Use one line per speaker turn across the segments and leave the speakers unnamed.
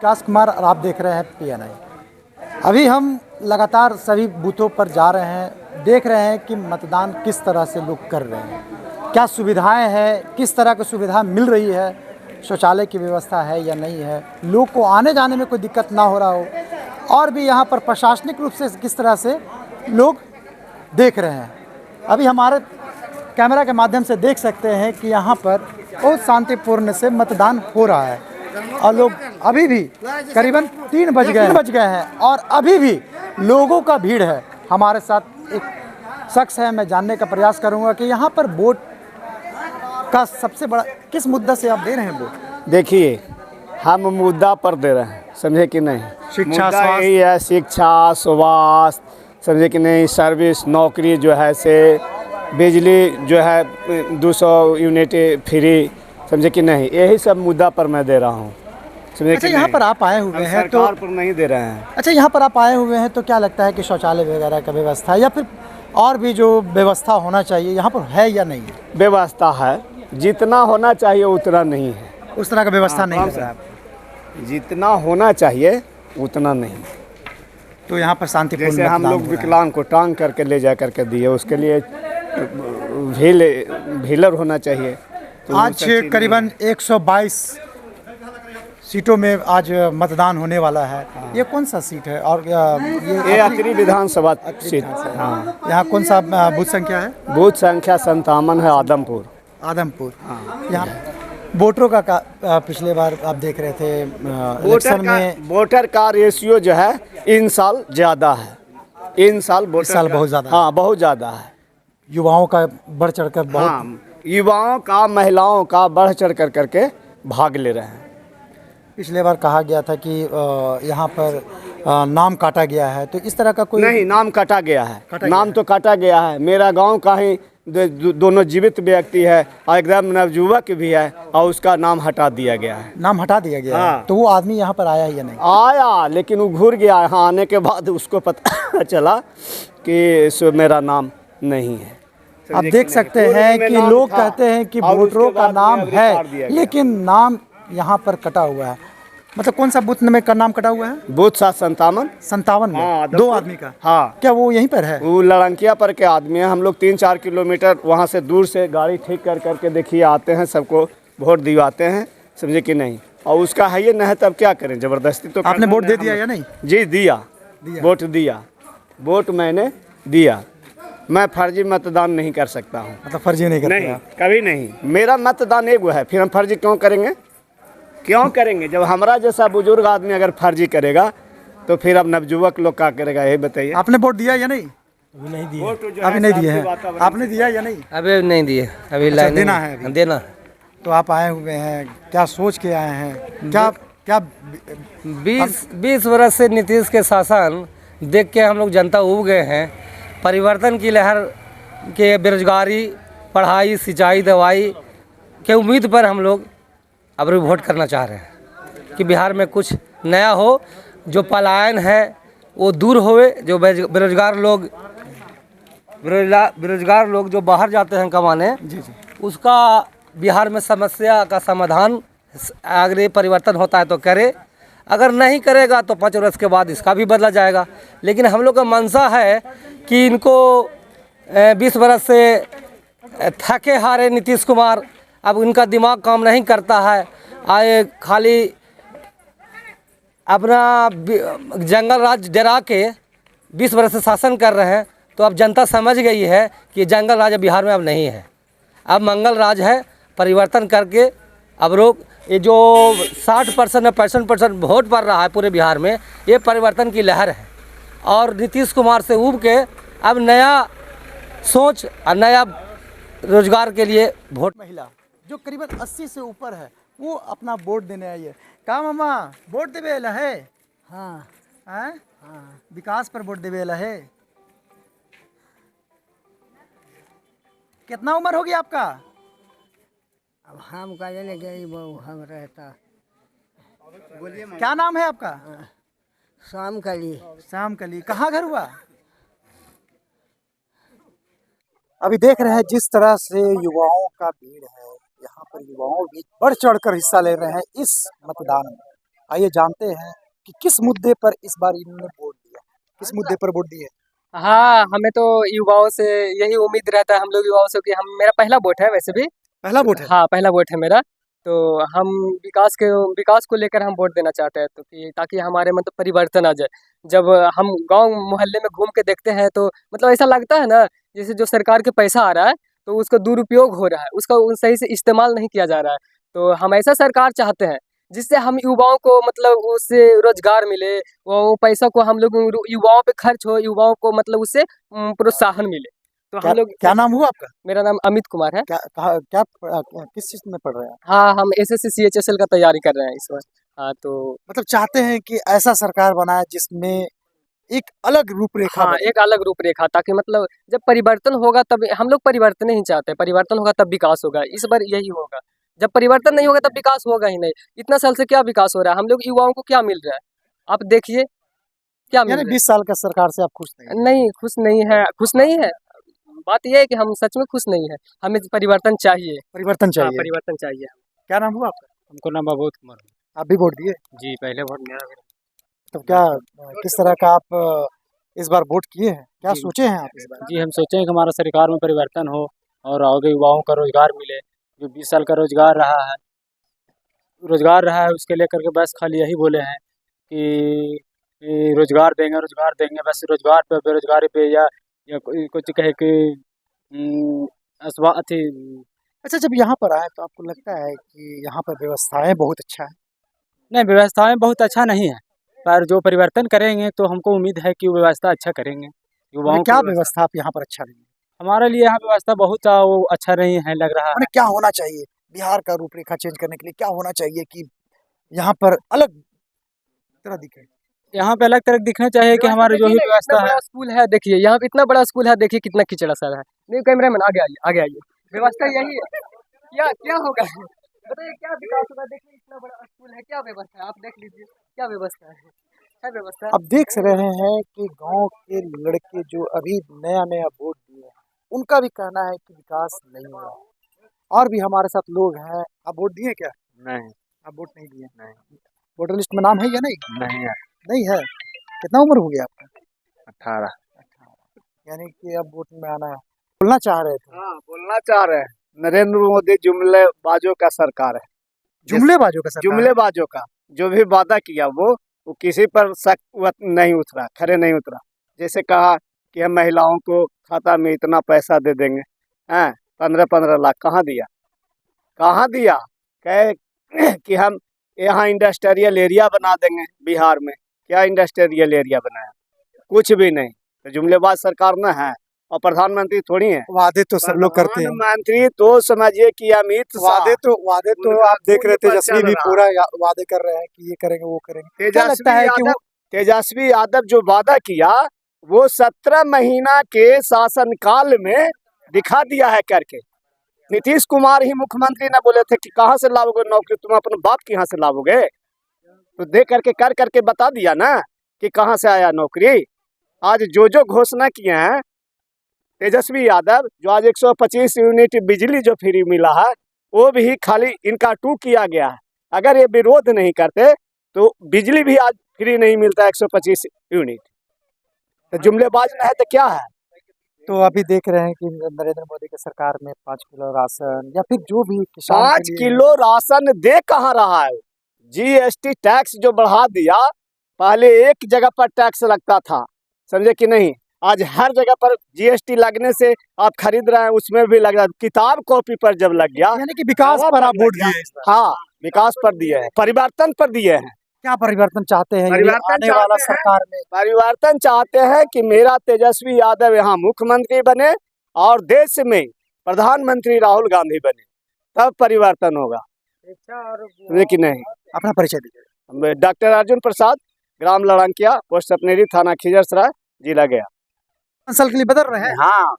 विकास कुमार और आप देख रहे हैं PNI। अभी हम लगातार सभी बूथों पर जा रहे हैं, देख रहे हैं कि मतदान किस तरह से लोग कर रहे हैं, क्या सुविधाएं हैं, किस तरह की सुविधा मिल रही है, शौचालय की व्यवस्था है या नहीं है, लोग को आने जाने में कोई दिक्कत ना हो रहा हो, और भी यहाँ पर प्रशासनिक रूप से किस तरह से लोग देख रहे हैं। अभी हमारे कैमरा के माध्यम से देख सकते हैं कि यहाँ पर बहुत शांतिपूर्ण से मतदान हो रहा है और लोग अभी भी करीबन 3 बज गए हैं और अभी भी लोगों का भीड़ है। हमारे साथ एक शख्स है, मैं जानने का प्रयास करूंगा कि यहाँ पर वोट का सबसे बड़ा किस मुद्दा से आप दे रहे हैं वोट?
देखिए, हम मुद्दा पर दे रहे हैं, समझे कि नहीं।
शिक्षा,
मुद्दा यही है, शिक्षा, स्वास्थ्य, समझे कि नहीं, सर्विस, नौकरी जो है से, बिजली जो है 200 यूनिट फ्री, समझे कि नहीं। यही सब मुद्दा पर मैं दे रहा हूँ, समझे कि
यहाँ पर आप आए हुए हैं तो
सरकार पर नहीं दे रहे हैं।
अच्छा, यहाँ पर आप आए हुए हैं तो क्या लगता है कि शौचालय वगैरह का व्यवस्था या फिर और भी जो व्यवस्था होना चाहिए यहाँ पर है या नहीं है?
व्यवस्था है, जितना होना चाहिए उतना नहीं है।
उस तरह का व्यवस्था नहीं है।
जितना होना चाहिए उतना नहीं।
तो यहाँ पर शांतिपूर्ण
जैसे हम
मतदान
लोग
हो रहा है।
विकलांग को टांग करके ले जा करके दिए, उसके लिए व्हीलर होना चाहिए। तो
आज करीबन 122 सीटों में आज मतदान होने वाला है। ये कौन सा सीट है और
ये अतरी विधानसभा सीट। हाँ,
यहाँ कौन सा बूथ संख्या है?
बूथ संख्या 57 है, आदमपुर।
आदमपुर। यहाँ वोटरों का पिछले बार आप देख रहे थे इलेक्शन में
वोटर का रेशियो जो है इन साल ज़्यादा है। इन साल
इस साल बहुत ज़्यादा।
हाँ, बहुत ज़्यादा है।
युवाओं का बढ़ चढ़कर बहुत।
हाँ, युवाओं का, महिलाओं का बढ़ चढ़ कर करके भाग ले रहे हैं।
पिछले बार कहा गया था कि यहाँ पर नाम काटा गया है, तो इस तरह का कोई
नहीं, नाम काटा गया है। नाम तो काटा गया है। मेरा गांव का ही दोनों जीवित व्यक्ति है और एकदम नवयुवक भी है और उसका नाम हटा दिया गया है।
नाम हटा दिया गया
हाँ।
है। तो वो आदमी यहाँ पर आया या नहीं?
आया, लेकिन वो घूर गया। यहाँ आने के बाद उसको पता चला कि मेरा नाम नहीं है।
आप देख सकते हैं कि लोग कहते हैं कि वोटरों का नाम है, लेकिन नाम यहाँ पर कटा हुआ है। मतलब कौन सा बूथ में का नाम कटा हुआ है?
बूथ 57।
57 में।
हाँ,
2 आदमी का।
हाँ,
क्या वो यहीं पर है?
वो लड़ंकिया पर के आदमी है। हम लोग 3-4 किलोमीटर वहाँ से दूर से गाड़ी ठीक कर करके देखिए आते हैं, सबको वोट दिवाते हैं, समझे कि नहीं। और उसका है ये नहीं, तब क्या करें, जबरदस्ती तो।
आपने वोट दे दिया या नहीं?
जी, दिया। वोट दिया, वोट मैंने दिया। मैं फर्जी मतदान नहीं कर सकता हूँ।
मतलब फर्जी नहीं करते
नहीं,
आप?
कभी नहीं। मेरा मतदान एक है, फिर हम फर्जी क्यों करेंगे? क्यों करेंगे? जब हमारा जैसा बुजुर्ग आदमी अगर फर्जी करेगा तो फिर अब नवयुवक लोग क्या करेगा, ये बताइए।
आपने वोट दिया या नहीं?
अभी नहीं दिए।
अभी नहीं दिए हैं। आपने दिया या नहीं?
अभी नहीं दिए। अभी
अच्छा,
लाइन
देना है अभी।
देना।
तो आप आए हुए हैं, क्या सोच के आए हैं? क्या क्या
20 वर्ष से नीतीश के शासन देख के हम लोग जनता उब गए हैं। परिवर्तन की लहर के, बेरोजगारी, पढ़ाई, सिंचाई, दवाई के उम्मीद पर हम लोग अब वोट करना चाह रहे हैं कि बिहार में कुछ नया हो, जो पलायन है वो दूर होवे, जो बेरोजगार लोग जो बाहर जाते हैं कमाने, उसका बिहार में समस्या का समाधान अगर परिवर्तन होता है तो करे, अगर नहीं करेगा तो 5 वर्ष के बाद इसका भी बदला जाएगा। लेकिन हम लोग का मंशा है कि इनको 20 वर्ष से थके हारे नीतीश कुमार, अब उनका दिमाग काम नहीं करता है। आए खाली अपना जंगल राज डरा के 20 वर्ष से शासन कर रहे हैं। तो अब जनता समझ गई है कि जंगल राज बिहार में अब नहीं है, अब मंगल राज है। परिवर्तन करके अब लोग ये जो 60% या 65% वोट पड़ रहा है पूरे बिहार में, ये परिवर्तन की लहर है। और नीतीश कुमार से उब के अब नया सोच और नया रोजगार के लिए वोट।
महिला जो करीबन 80 से ऊपर है, वो अपना वोट देने आई है। का मामा वोट देवे वाला है?
हाँ
हाँ, विकास पर वोट देवे वाला है। कितना उम्र होगी आपका?
अब हम का जाने गई बहु हम रहता।
क्या नाम है आपका?
शाम कली।
श्याम कली। कहाँ घर हुआ? अभी देख रहे हैं जिस तरह से युवाओं का भीड़ है, यहाँ पर युवाओं भी बढ़ चढ़कर हिस्सा ले रहे हैं इस मतदान में। आइए जानते हैं कि किस मुद्दे पर इस बार इन्होंने वोट दिया, किस मुद्दे पर वोट दिए।
हाँ, हमें तो युवाओं से यही उम्मीद रहता है, हम लोग युवाओं से, कि हम, मेरा पहला वोट है वैसे भी।
पहला वोट है।
हाँ, पहला वोट है मेरा। तो हम विकास को लेकर हम वोट देना चाहते हैं, तो कि ताकि हमारे मतलब परिवर्तन आ जाए। जब हम गांव मोहल्ले में घूम के देखते हैं तो मतलब ऐसा लगता है ना, जैसे जो सरकार के पैसा आ रहा है तो उसका दुरुपयोग हो रहा है, उसका सही से इस्तेमाल नहीं किया जा रहा है। तो हम ऐसा सरकार चाहते हैं जिससे हम युवाओं को मतलब उससे रोजगार मिले, वो पैसा को हम लोग युवाओं पे खर्च हो, युवाओं को मतलब उससे प्रोत्साहन मिले। तो
क्या
हम लोग,
क्या नाम हुआ आपका?
मेरा नाम अमित कुमार है।
किस चीज में पढ़ रहे हैं?
हाँ, हम एसएससी CHSL का तैयारी कर रहे हैं इस बार। हाँ तो
मतलब चाहते हैं कि ऐसा सरकार बनाए जिसमें एक अलग रूपरेखा
हाँ,
बने।
एक अलग रूपरेखा, ताकि मतलब जब परिवर्तन होगा तब हम लोग परिवर्तन ही चाहते हैं, परिवर्तन होगा तब विकास होगा, इस बार यही होगा। जब परिवर्तन नहीं होगा तब विकास होगा ही नहीं। इतना साल से क्या विकास हो रहा है, हम लोग युवाओं को क्या मिल रहा है, आप देखिए क्या मिल
यानी
रहा
20 साल का सरकार से आप खुश नहीं
है। नहीं, खुश नहीं है, खुश नहीं है। बात यह है कि हम सच में खुश नहीं है, हमें परिवर्तन चाहिए।
परिवर्तन
हाँ,
चाहिए।
परिवर्तन चाहिए।
क्या नाम हुआ आपका?
हमको नाम अबोध कुमार।
आप भी वोट दिए?
जी, पहले वोट मेरा।
तो क्या किस तरह का आप इस बार वोट किए हैं, क्या
जी।
सोचे हैं आप इस बार?
जी, हम सोचे हैं कि हमारा सरकार में परिवर्तन हो और आगे युवाओं का रोजगार मिले। जो 20 साल का रोजगार रहा है उसके लेकर के बस खाली यही बोले हैं कि रोजगार देंगे, बस रोजगार पे, बेरोजगारी पे, या कुछ कहे कि अथी।
अच्छा, जब यहाँ पर आए तो आपको लगता है कि यहाँ पर व्यवस्थाएं बहुत अच्छा है?
नहीं, व्यवस्थाएं बहुत अच्छा नहीं है, पर जो परिवर्तन करेंगे तो हमको उम्मीद है कि वो व्यवस्था अच्छा करेंगे
मैंने
युवाओं
क्या
को।
व्यवस्था आप यहाँ पर अच्छा नहीं है?
हमारे लिए यहाँ व्यवस्था बहुत वो अच्छा नहीं है लग रहा
मैंने
है।
क्या होना चाहिए बिहार का रूपरेखा चेंज करने के लिए, क्या होना चाहिए कि यहाँ पर अलग तरह दिखे?
यहाँ पे अलग तरह दिखना चाहिए कि हमारे जो भी व्यवस्था है। स्कूल है, देखिए यहाँ पे इतना बड़ा स्कूल है, देखिए कितना कीचड़ा सा है। नहीं, कैमरामैन आगे आइए, आगे आइए। व्यवस्था यही है, क्या क्या होगा, बताइए क्या विकास होगा। देखिए इतना बड़ा स्कूल है, क्या व्यवस्था है, आप देख लीजिए क्या व्यवस्था है व्यवस्था।
अब देख रहे हैं कि गांव के लड़के जो अभी नया नया वोट दिए हैं, उनका भी कहना है कि विकास नहीं हुआ है। और भी हमारे साथ लोग हैं। आप वोट दिए क्या?
नहीं,
आप वोट नहीं दिए? नहीं। वोटर लिस्ट में नाम है या नहीं?
नहीं है।
नहीं है। कितना उम्र हो गया आपका?
18।
18। यानी कि अब वोट में आना है। बोलना चाह रहे थे?
हाँ, बोलना चाह रहे हैं। नरेंद्र मोदी जुमलेबाजों का सरकार है।
जुमलेबाजों का सरकार है?
जुमलेबाजों का जो भी वादा किया वो किसी पर शक नहीं उतरा, खरे नहीं उतरा। जैसे कहा कि हम महिलाओं को खाता में इतना पैसा दे देंगे, हैं 15-15 लाख, कहाँ दिया? कहाँ दिया? कहे कि हम यहाँ इंडस्ट्रियल एरिया बना देंगे बिहार में। क्या इंडस्ट्रियल एरिया बनाया? कुछ भी नहीं। तो जुमलेबाज सरकार न है, और प्रधानमंत्री थोड़ी है।
वादे तो सब लोग करते हैं।
प्रधानमंत्री तो समझिए कि अमित
वादे तो
उनका
आप देख रहे
खून पर
तेजस्वी
चल
भी
रहा
पूरा वादे कर रहे हैं कि ये करेंगे वो करेंगे। क्या लगता है कि वो
तेजस्वी यादव जो वादा किया वो 17 महीना के शासनकाल में दिखा दिया है करके। नीतीश कुमार ही मुख्यमंत्री ने बोले थे कि कहाँ से लाओगे नौकरी, तुम अपने बाप के यहाँ से लाओगे। तो दे करके कर करके बता दिया ना कि कहाँ से आया नौकरी। आज जो घोषणा किए हैं तेजस्वी यादव, जो आज 125 यूनिट बिजली जो फ्री मिला है वो भी खाली इनका टू किया गया है। अगर ये विरोध नहीं करते तो बिजली भी आज फ्री नहीं मिलता 125 यूनिट। तो जुमलेबाज न है तो क्या है?
तो अभी देख रहे हैं कि नरेंद्र मोदी की सरकार में 5 किलो राशन या फिर जो भी किसान
5
के लिए
किलो राशन दे कहाँ रहा है? जीएसटी टैक्स जो बढ़ा दिया, पहले एक जगह पर टैक्स लगता था, समझे कि नहीं? आज हर जगह पर जीएसटी लगने से आप खरीद रहे हैं, उसमें भी लग रहा है। किताब कॉपी पर जब लग गया,
यानी कि विकास पर आप वोट दिए इस बार।
हाँ, विकास पर दिए हैं, परिवर्तन पर दिए हैं।
क्या परिवर्तन चाहते हैं
परिवर्तन
आने वाला
चाहते हैं।
सरकार में?
परिवर्तन चाहते हैं कि मेरा तेजस्वी यादव यहाँ मुख्यमंत्री बने और देश में प्रधानमंत्री राहुल गांधी बने, तब परिवर्तन होगा, समझे कि नहीं?
अपना परिचय दीजिए।
डॉक्टर अर्जुन प्रसाद, ग्राम लड़ंकिया, पोस्ट सपनेरी, थाना खिजरसराय, जिला गया।
5 साल के लिए बदल रहे हैं?
हाँ,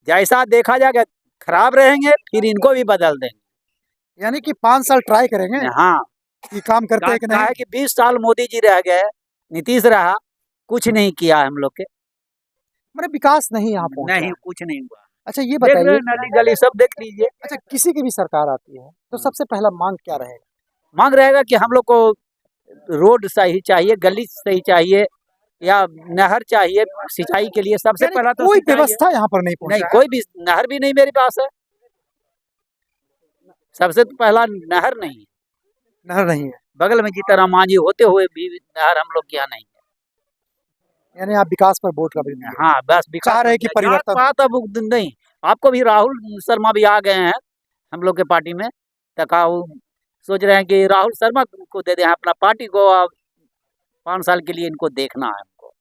जैसा देखा जाएगा खराब रहेंगे फिर इनको भी बदल देंगे।
यानी कि 5 साल ट्राई करेंगे
हाँ,
कि काम करते हैं कि
क्या
नहीं।
है कि 20 साल मोदी जी रह गए, नीतीश रहा, कुछ नहीं किया हम लोग के।
मतलब विकास नहीं यहाँ पहुंचा।
नहीं, कुछ नहीं हुआ।
अच्छा ये
देख रहे
बताइए,
हैं, नली गली सब देख लीजिए।
अच्छा किसी की भी सरकार आती है तो सबसे पहला मांग क्या रहेगा?
मांग रहेगा कि हम लोग को रोड सही चाहिए, गली सही चाहिए, या नहर चाहिए सिंचाई के लिए। सबसे
यानी
पहला तो
कोई
सिंचाई है।
व्यवस्था यहाँ पर नहीं
नहीं,
पहुंचा
कोई भी नहर भी नहीं मेरे पास है। सबसे तो पहला नहर नहीं है।
नहर नहीं है।
बगल में जीताराम मांझी होते हुए भी नहर हम लोग के यहाँ नहीं है।
यानी आप विकास पर वोट का भी नहीं
हाँ, बस विकास
चाह रहे हैं कि परिवर्तन हो।
बात अब नहीं। आपको भी राहुल शर्मा भी आ गए हैं हम लोग के पार्टी में, तकाऊ सोच रहे हैं कि राहुल शर्मा को दे दें अपना पार्टी को। अब 5 साल के लिए इनको देखना है हमको।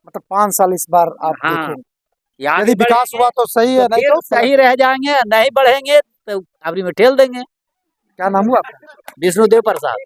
मतलब 5 साल इस बार आप
हाँ,
देखें,
यहाँ
यदि विकास हुआ तो सही है, नहीं तो
सही रह जाएंगे, नहीं बढ़ेंगे तो अबरी में ठेल देंगे।
क्या नाम हुआ आपका?
विष्णुदेव प्रसाद।